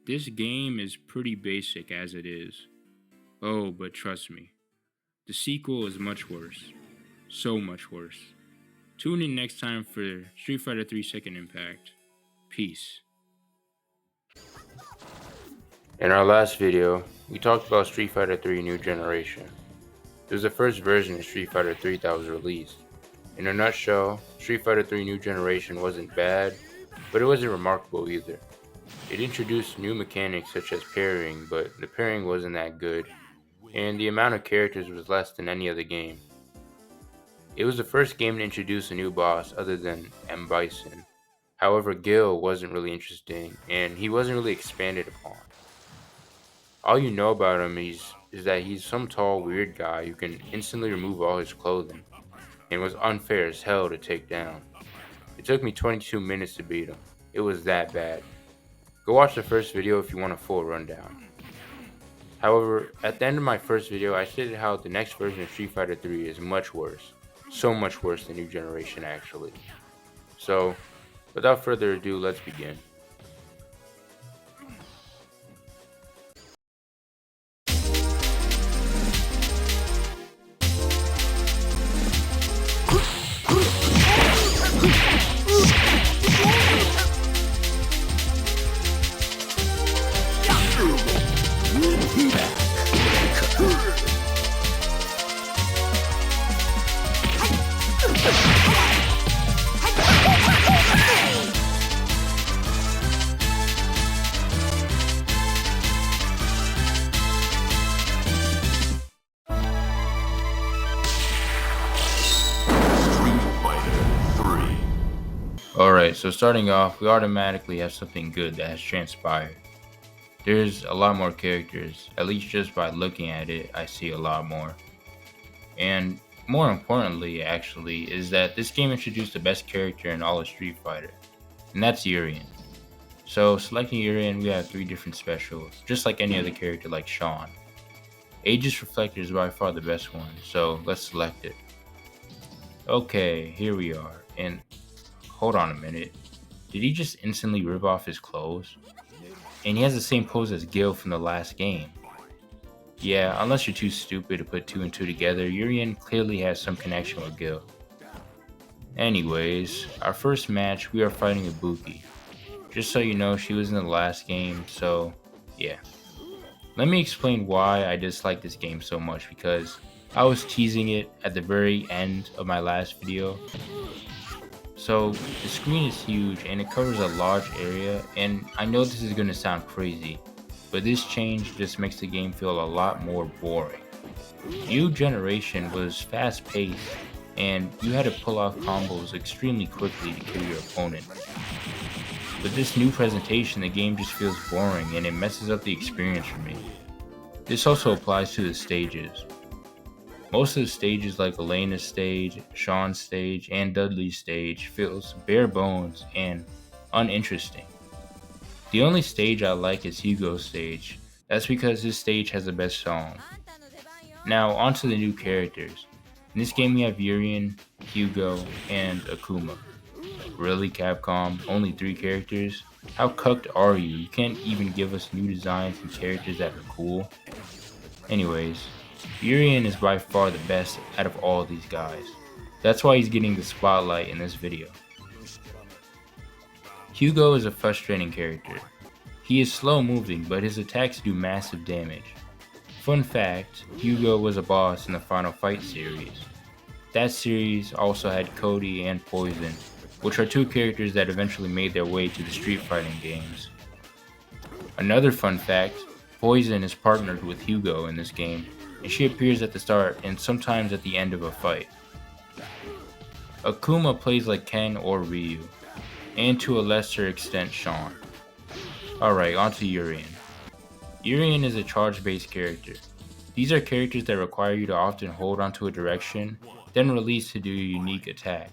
This game is pretty basic as it is. Oh, but trust me, the sequel is much worse. So much worse. Tune in next time for Street Fighter 3 Second Impact. Peace. In our last video, we talked about Street Fighter 3 New Generation. It was the first version of Street Fighter 3 that was released. In a nutshell, Street Fighter 3 New Generation wasn't bad, but it wasn't remarkable either. It introduced new mechanics such as parrying, but the parrying wasn't that good, and the amount of characters was less than any other game. It was the first game to introduce a new boss other than M. Bison. However, Gil wasn't really interesting, and he wasn't really expanded upon. All you know about him is that he's some tall, weird guy who can instantly remove all his clothing, and was unfair as hell to take down. It took me 22 minutes to beat him. It was that bad. Go watch the first video if you want a full rundown. However, at the end of my first video, I stated how the next version of Street Fighter 3 is much worse. So much worse than New Generation actually. So, without further ado, let's begin. Alright, so starting off, we automatically have something good that has transpired. There's a lot more characters, at least just by looking at it, I see a lot more. And more importantly, actually, is that this game introduced the best character in all of Street Fighter, and that's Urien. So selecting Urien, we have 3 different specials, just like any other character like Sean. Aegis Reflector is by far the best one, so let's select it. Okay, here we are, and hold on a minute, did he just instantly rip off his clothes? And he has the same pose as Gil from the last game. Yeah, unless you're too stupid to put 2 and 2 together, Urien clearly has some connection with Gil. Anyways, our first match, we are fighting Ibuki. Just so you know, she was in the last game, so yeah. Let me explain why I dislike this game so much, because I was teasing it at the very end of my last video. So the screen is huge and it covers a large area, and I know this is going to sound crazy, but this change just makes the game feel a lot more boring. New Generation was fast paced and you had to pull off combos extremely quickly to kill your opponent. With this new presentation, the game just feels boring and it messes up the experience for me. This also applies to the stages. Most of the stages like Elena's stage, Sean's stage, and Dudley's stage feels bare bones and uninteresting. The only stage I like is Hugo's stage. That's because this stage has the best song. Now onto the new characters. In this game we have Urien, Hugo, and Akuma. Really, Capcom? Only 3 characters? How cucked are you? You can't even give us new designs and characters that are cool? Anyways, Urien is by far the best out of all these guys. That's why he's getting the spotlight in this video. Hugo is a frustrating character. He is slow moving, but his attacks do massive damage. Fun fact, Hugo was a boss in the Final Fight series. That series also had Cody and Poison, which are 2 characters that eventually made their way to the Street Fighting games. Another fun fact, Poison is partnered with Hugo in this game, and she appears at the start and sometimes at the end of a fight. Akuma plays like Ken or Ryu, and to a lesser extent Sean. Alright, onto Urien. Urien is a charge-based character. These are characters that require you to often hold onto a direction, then release to do a unique attack,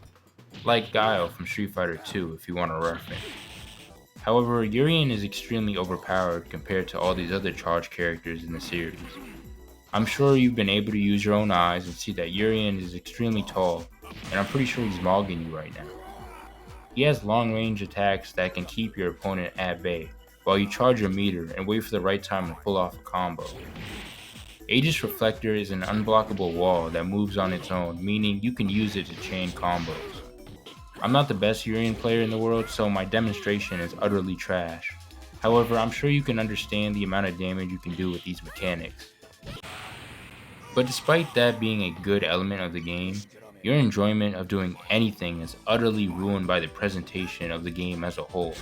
like Guile from Street Fighter 2 if you want a reference. However, Urien is extremely overpowered compared to all these other charge characters in the series. I'm sure you've been able to use your own eyes and see that Urien is extremely tall, and I'm pretty sure he's mogging you right now. He has long range attacks that can keep your opponent at bay, while you charge your meter and wait for the right time to pull off a combo. Aegis Reflector is an unblockable wall that moves on its own, meaning you can use it to chain combos. I'm not the best Urian player in the world, so my demonstration is utterly trash. However, I'm sure you can understand the amount of damage you can do with these mechanics. But despite that being a good element of the game, your enjoyment of doing anything is utterly ruined by the presentation of the game as a whole.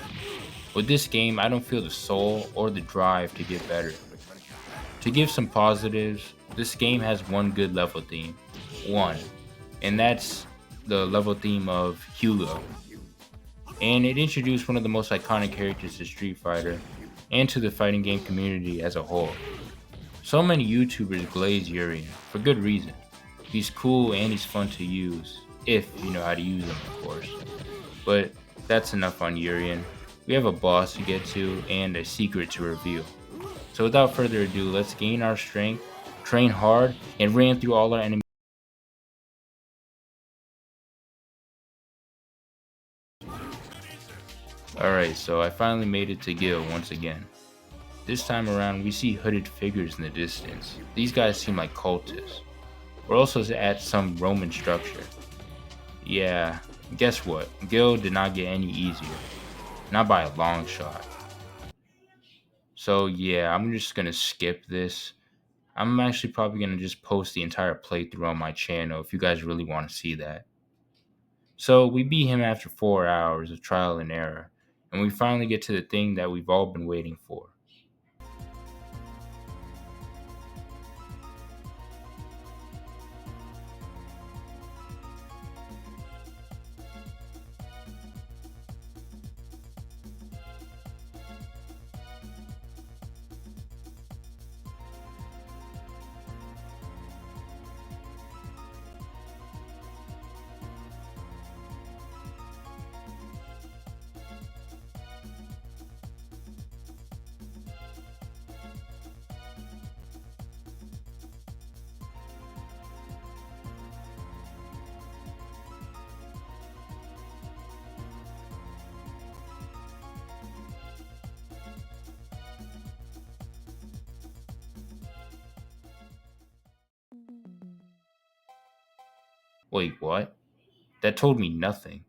With this game, I don't feel the soul or the drive to get better. To give some positives, this game has one good level theme. One. And that's the level theme of Hugo. And it introduced one of the most iconic characters to Street Fighter and to the fighting game community as a whole. So many YouTubers glaze Urien, for good reason. He's cool and he's fun to use, if you know how to use him, of course. But that's enough on Urien. We have a boss to get to and a secret to reveal. So without further ado, let's gain our strength, train hard, and ran through all our enemies. Alright, so I finally made it to Gil once again. This time around, we see hooded figures in the distance. These guys seem like cultists. We're also at some Roman structure. Yeah, guess what? Gil did not get any easier. Not by a long shot. So yeah, I'm just gonna skip this. I'm actually probably gonna just post the entire playthrough on my channel if you guys really want to see that. So we beat him after 4 hours of trial and error, and we finally get to the thing that we've all been waiting for. Wait, what? That told me nothing.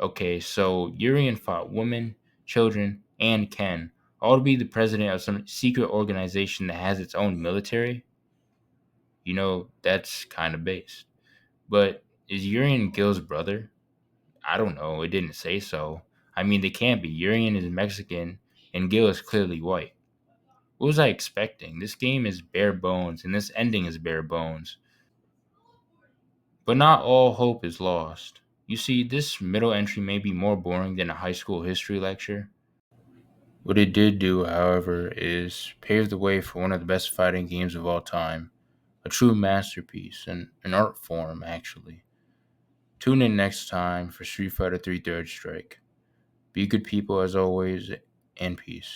Okay, so Urien fought women, children, and Ken, all to be the president of some secret organization that has its own military? You know, that's kind of based. But is Urien Gil's brother? I don't know, it didn't say so. I mean, they can't be. Urien is Mexican, and Gil is clearly white. What was I expecting? This game is bare bones, and this ending is bare bones. But not all hope is lost. You see, this middle entry may be more boring than a high school history lecture. What it did do, however, is pave the way for one of the best fighting games of all time. A true masterpiece, an art form, actually. Tune in next time for Street Fighter 3 Third Strike. Be good people as always, and peace.